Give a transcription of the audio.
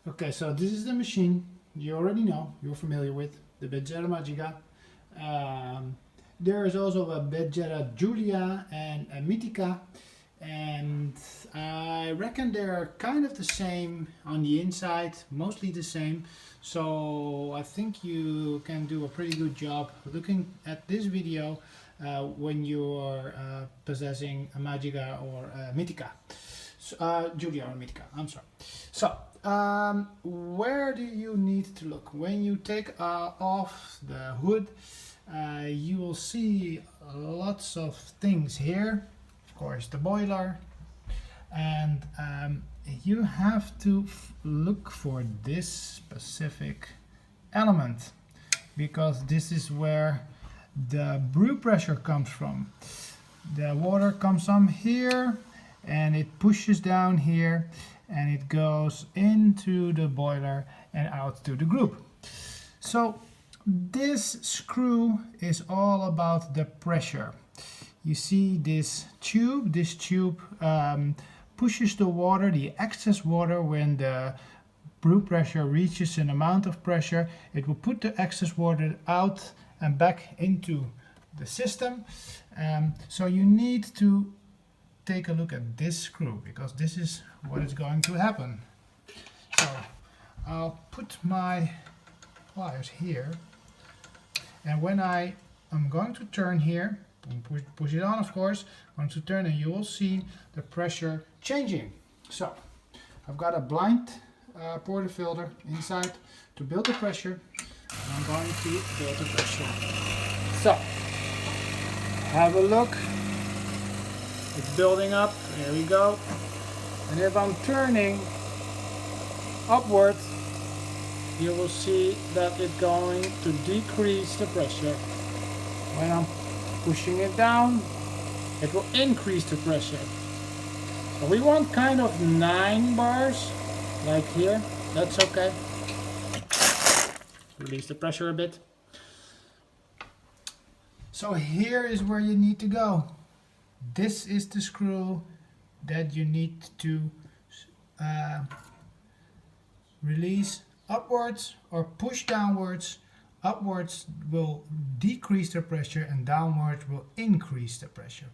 Okay, so this is the machine you already know, you're familiar with, the Bezzera Magica. There is also a Bezzera Giulia and a Mitica, and I reckon they're kind of the same on the inside, mostly the same. So I think you can do a pretty good job looking at this video when you're possessing a Magica or a Mitica. So, Giulia or Mitica, I'm sorry. So, where do you need to look? When you take off the hood, you will see lots of things here. Of course, the boiler, and you have to look for this specific element, because this is where the brew pressure comes from. The water comes from here and it pushes down here and it goes into the boiler and out to the group. So this screw is all about the pressure. You see this tube pushes the water, the excess water. When the brew pressure reaches an amount of pressure, it will put the excess water out and back into the system. So you need to take a look at this screw, because this is what is going to happen. So I'll put my pliers here, and when I'm going to turn here, push it on, of course, I'm going to turn, and you will see the pressure changing. So I've got a blind portafilter inside to build the pressure, and I'm going to build the pressure. So have a look. It's building up. There we go. And if I'm turning upward, you will see that it's going to decrease the pressure. When I'm pushing it down, it will increase the pressure. So we want kind of 9 bars, like here. That's okay. Release the pressure a bit. So here is where you need to go. This is the screw that you need to release upwards or push downwards. Upwards will decrease the pressure and downwards will increase the pressure.